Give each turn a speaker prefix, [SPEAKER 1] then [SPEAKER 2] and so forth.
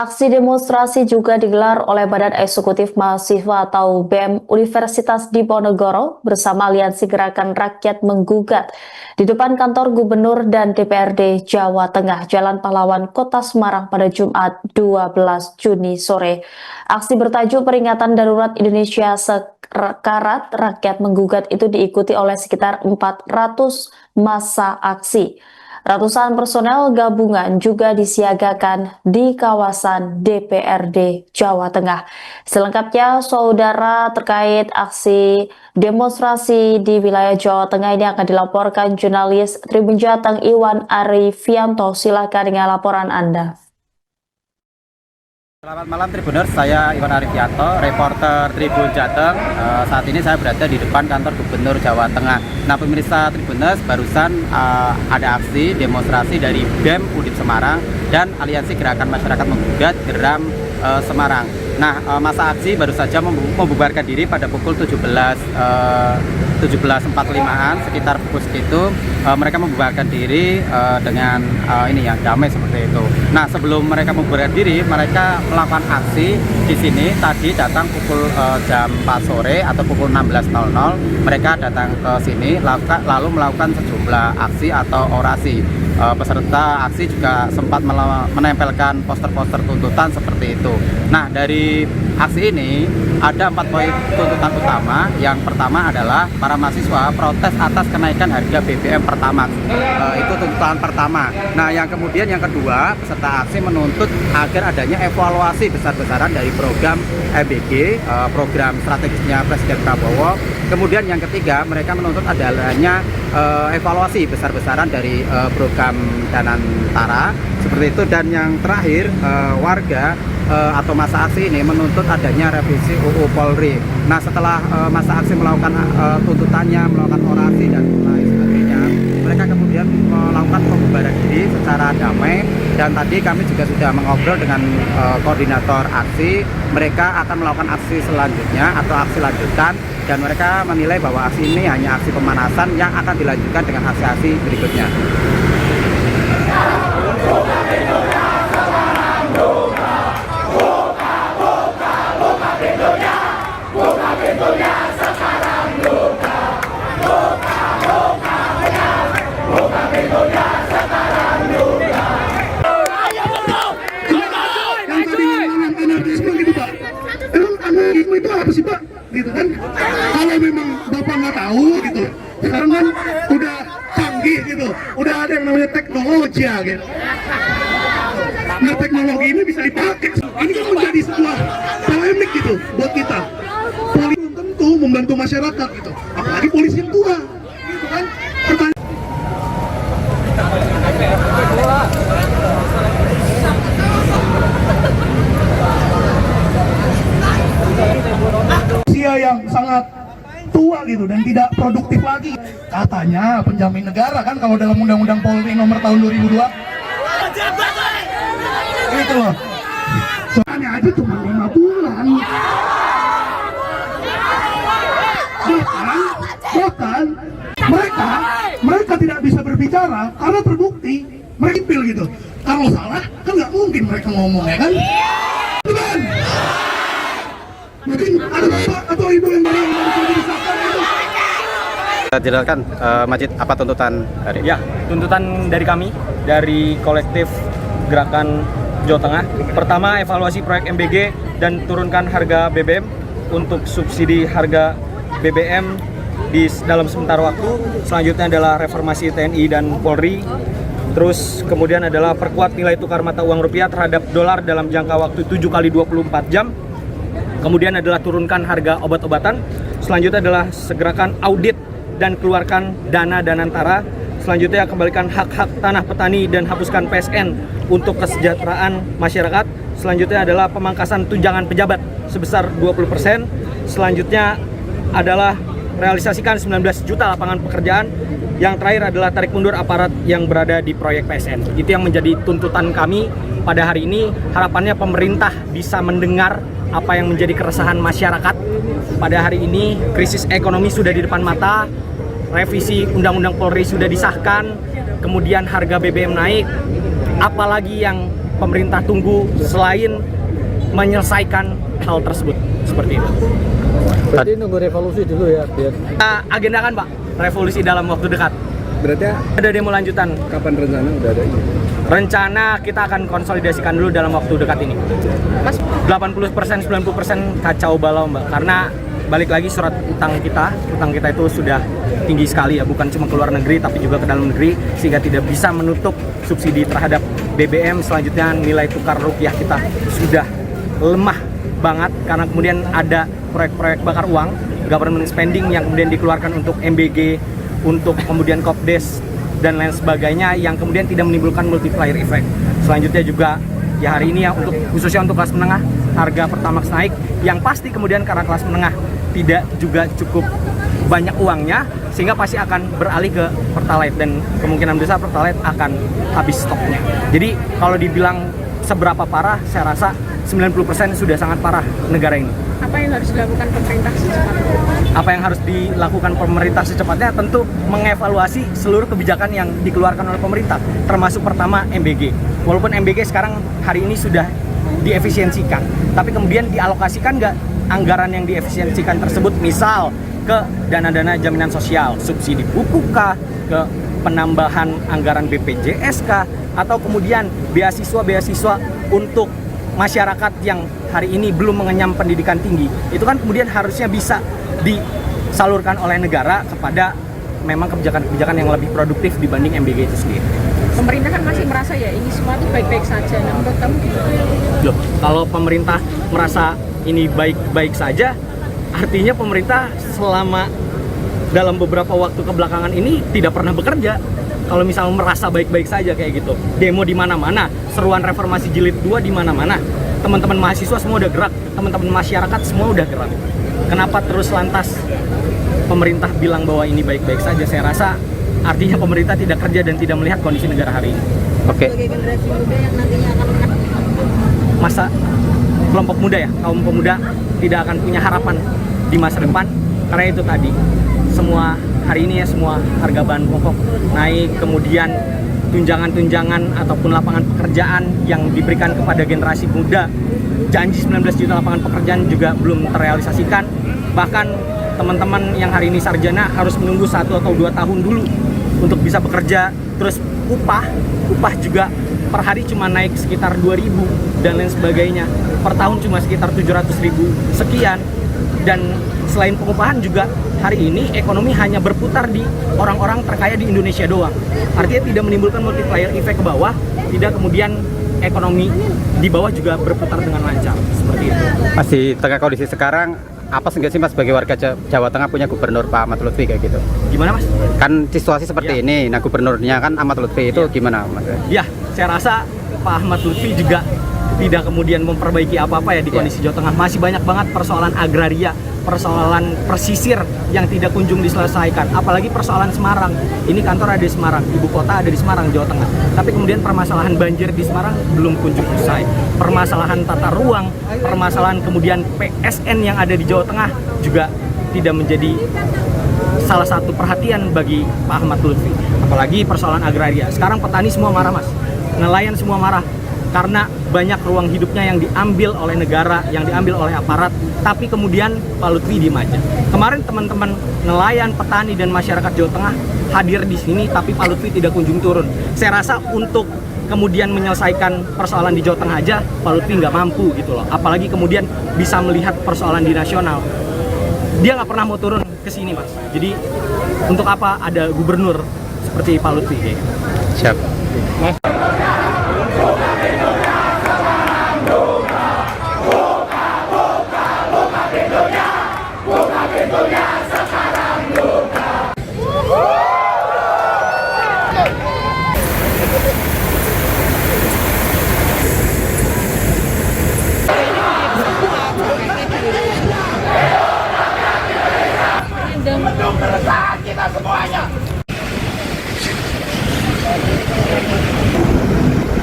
[SPEAKER 1] Aksi demonstrasi juga digelar oleh Badan Eksekutif Mahasiswa atau BEM Universitas Diponegoro bersama Aliansi Gerakan Rakyat Menggugat di depan kantor Gubernur dan DPRD Jawa Tengah, Jalan Pahlawan, Kota Semarang pada Jumat 12 Juni sore. Aksi bertajuk Peringatan Darurat Indonesia Sekarat Rakyat Menggugat itu diikuti oleh sekitar 400 massa aksi. Ratusan personel gabungan juga disiagakan di kawasan DPRD Jawa Tengah. Selengkapnya, saudara, terkait aksi demonstrasi di wilayah Jawa Tengah ini akan dilaporkan jurnalis Tribun Jateng Iwan Arifianto. Silakan dengan laporan Anda.
[SPEAKER 2] Selamat malam Tribuners, saya Iwan Arifianto, reporter Tribun Jateng. Saat ini saya berada di depan kantor Gubernur Jawa Tengah. Nah pemirsa Tribuners, barusan ada aksi demonstrasi dari BEM Undip Semarang dan Aliansi Gerakan Masyarakat Menggugat Geram Semarang. Nah masa aksi baru saja membubarkan diri pada pukul 17.45-an, sekitar pukul segitu mereka membubarkan diri dengan ini ya, damai seperti itu. Nah sebelum mereka membubarkan diri, mereka melakukan aksi di sini tadi datang pukul jam 4 sore atau pukul 16.00. Mereka datang ke sini lalu melakukan sejumlah aksi atau orasi. Peserta aksi juga sempat menempelkan poster-poster tuntutan seperti itu. Nah dari aksi ini ada 4 poin tuntutan utama. Yang pertama adalah para mahasiswa protes atas kenaikan harga BBM Pertamax. Itu tuntutan pertama. Nah yang kemudian yang kedua, peserta aksi menuntut agar adanya evaluasi besar-besaran dari program MBG, program strategisnya Presiden Prabowo. Kemudian yang ketiga, mereka menuntut adanya evaluasi besar-besaran dari program Danantara seperti itu. Dan yang terakhir, warga atau massa aksi ini menuntut adanya revisi UU Polri. Nah setelah massa aksi melakukan tuntutannya, melakukan orasi dan lain sebagainya, mereka kemudian melakukan pembubaran diri secara damai. Dan tadi kami juga sudah mengobrol dengan koordinator aksi. Mereka akan melakukan aksi selanjutnya atau aksi lanjutan, dan mereka menilai bahwa aksi ini hanya aksi pemanasan yang akan dilanjutkan dengan aksi-aksi berikutnya.
[SPEAKER 3] Itu apa sih Pak? Gitu kan? Kalau memang Bapak nggak tahu gitu, sekarang kan udah canggih gitu, udah ada yang namanya teknologi ya gitu. Nah teknologi ini bisa dipakai. Ini kan menjadi sebuah polemik gitu buat kita. Polisi belum tentu membantu masyarakat gitu, apalagi polisi yang tua, gitu kan? Usia yang sangat tua gitu dan tidak produktif lagi. Katanya penjamin negara kan kalau dalam Undang-Undang Polri nomor tahun 2002. Itu loh. Soalnya aja cuma 5 bulan. Bahkan mereka tidak bisa berbicara karena terbukti mereka pil gitu. Kalau salah kan nggak mungkin mereka ngomong ya kan? Teman. Mungkin ada bapak atau ibu yang dari disahkan itu.
[SPEAKER 2] Jelaskan Majid, apa tuntutan hari?
[SPEAKER 4] Ya, tuntutan dari kami, dari kolektif Gerakan Jawa Tengah. Pertama, evaluasi proyek MBG dan turunkan harga BBM untuk subsidi harga BBM di dalam sementara waktu. Selanjutnya adalah reformasi TNI dan Polri. Terus kemudian adalah perkuat nilai tukar mata uang rupiah terhadap dolar dalam jangka waktu 7 kali 24 jam. Kemudian adalah turunkan harga obat-obatan. Selanjutnya adalah segerakan audit dan keluarkan dana Danantara. Selanjutnya kembalikan hak-hak tanah petani dan hapuskan PSN untuk kesejahteraan masyarakat. Selanjutnya adalah pemangkasan tunjangan pejabat sebesar 20%. Selanjutnya adalah realisasikan 19 juta lapangan pekerjaan. Yang terakhir adalah tarik mundur aparat yang berada di proyek PSN. Itu yang menjadi tuntutan kami pada hari ini. Harapannya pemerintah bisa mendengar apa yang menjadi keresahan masyarakat. Pada hari ini krisis ekonomi sudah di depan mata, revisi Undang-Undang Polri sudah disahkan, kemudian harga BBM naik, apalagi yang pemerintah tunggu selain menyelesaikan hal tersebut? Seperti itu.
[SPEAKER 5] Berarti nunggu revolusi dulu ya biar.
[SPEAKER 4] Kita agendakan Pak, revolusi dalam waktu dekat.
[SPEAKER 5] Berarti
[SPEAKER 4] Ada demo lanjutan.
[SPEAKER 5] kapan rencana udah ada ini?
[SPEAKER 4] Rencana kita akan konsolidasikan dulu dalam waktu dekat ini. Mas, 80%, 90% kacau balau Mbak. Karena balik lagi surat utang kita itu sudah tinggi sekali ya, bukan cuma ke luar negeri tapi juga ke dalam negeri, sehingga tidak bisa menutup subsidi terhadap BBM. Selanjutnya nilai tukar rupiah kita sudah lemah banget karena kemudian ada proyek-proyek bakar uang, government spending yang kemudian dikeluarkan untuk MBG, untuk kemudian Kopdes dan lain sebagainya yang kemudian tidak menimbulkan multiplier effect. Selanjutnya juga ya hari ini ya untuk khususnya untuk kelas menengah, harga Pertamax naik yang pasti kemudian karena kelas menengah tidak juga cukup banyak uangnya sehingga pasti akan beralih ke Pertalite dan kemungkinan besar Pertalite akan habis stoknya. Jadi kalau dibilang seberapa parah, saya rasa 90% sudah sangat parah negara ini.
[SPEAKER 6] Apa yang harus dilakukan pemerintah secepatnya?
[SPEAKER 4] Apa yang harus dilakukan pemerintah secepatnya? Tentu mengevaluasi seluruh kebijakan yang dikeluarkan oleh pemerintah, termasuk pertama MBG. Walaupun MBG sekarang hari ini sudah diefisiensikan, tapi kemudian dialokasikan nggak anggaran yang diefisiensikan tersebut, misal ke dana-dana jaminan sosial, subsidi pupuk kah, ke penambahan anggaran BPJS kah, atau kemudian beasiswa untuk masyarakat yang hari ini belum mengenyam pendidikan tinggi. Itu kan kemudian harusnya bisa disalurkan oleh negara kepada memang kebijakan-kebijakan yang lebih produktif dibanding MBG itu sendiri.
[SPEAKER 6] Pemerintah kan masih merasa ya ini semua tuh baik-baik saja. Nah, menurut kamu gimana?
[SPEAKER 4] Loh, kalau pemerintah merasa ini baik-baik saja, artinya pemerintah selama dalam beberapa waktu kebelakangan ini tidak pernah bekerja. Kalau misalnya merasa baik-baik saja kayak gitu, demo di mana-mana, seruan reformasi jilid 2 di mana-mana, teman-teman mahasiswa semua udah gerak, teman-teman masyarakat semua udah gerak. Kenapa terus lantas pemerintah bilang bahwa ini baik-baik saja? Saya rasa artinya pemerintah tidak kerja dan tidak melihat kondisi negara hari ini.
[SPEAKER 2] Oke.
[SPEAKER 6] Sebagai generasi muda yang nantinya akan
[SPEAKER 4] Masa kelompok muda ya, kaum pemuda tidak akan punya harapan di masa depan karena itu tadi semua hari ini ya semua harga bahan pokok naik, kemudian tunjangan-tunjangan ataupun lapangan pekerjaan yang diberikan kepada generasi muda, janji 19 juta lapangan pekerjaan juga belum terrealisasikan. Bahkan teman-teman yang hari ini sarjana harus menunggu 1 atau 2 tahun dulu untuk bisa bekerja. Terus upah juga per hari cuma naik sekitar 2.000 dan lain sebagainya, per tahun cuma sekitar 700.000 sekian. Dan selain pengupahan juga hari ini ekonomi hanya berputar di orang-orang terkaya di Indonesia doang. Artinya tidak menimbulkan multiplier effect ke bawah, tidak kemudian ekonomi di bawah juga berputar dengan lancar seperti itu.
[SPEAKER 2] Masih tengah kondisi sekarang, apa sih Mas sebagai warga Jawa Tengah punya gubernur Pak Ahmad Lutfi kayak gitu?
[SPEAKER 4] Gimana Mas?
[SPEAKER 2] Kan situasi seperti ini, nah gubernurnya kan Ahmad Lutfi itu gimana Mas?
[SPEAKER 4] Ya, saya rasa Pak Ahmad Lutfi juga tidak kemudian memperbaiki apa-apa ya di kondisi Jawa Tengah. Masih banyak banget persoalan agraria, persoalan pesisir yang tidak kunjung diselesaikan. Apalagi persoalan Semarang. Ini kantor ada di Semarang, ibu kota ada di Semarang, Jawa Tengah. Tapi kemudian permasalahan banjir di Semarang belum kunjung usai. Permasalahan tata ruang, permasalahan kemudian PSN yang ada di Jawa Tengah juga tidak menjadi salah satu perhatian bagi Pak Ahmad Lutfi. Apalagi persoalan agraria. Sekarang petani semua marah Mas, nelayan semua marah. Karena banyak ruang hidupnya yang diambil oleh negara, yang diambil oleh aparat, tapi kemudian Pak Lutfi diem aja. Kemarin teman-teman nelayan, petani, dan masyarakat Jawa Tengah hadir di sini, tapi Pak Lutfi tidak kunjung turun. Saya rasa untuk kemudian menyelesaikan persoalan di Jawa Tengah aja, Pak Lutfi nggak mampu gitu loh. Apalagi kemudian bisa melihat persoalan di nasional. Dia nggak pernah mau turun ke sini, Mas. Jadi untuk apa ada gubernur seperti Pak Lutfi?
[SPEAKER 2] Siap.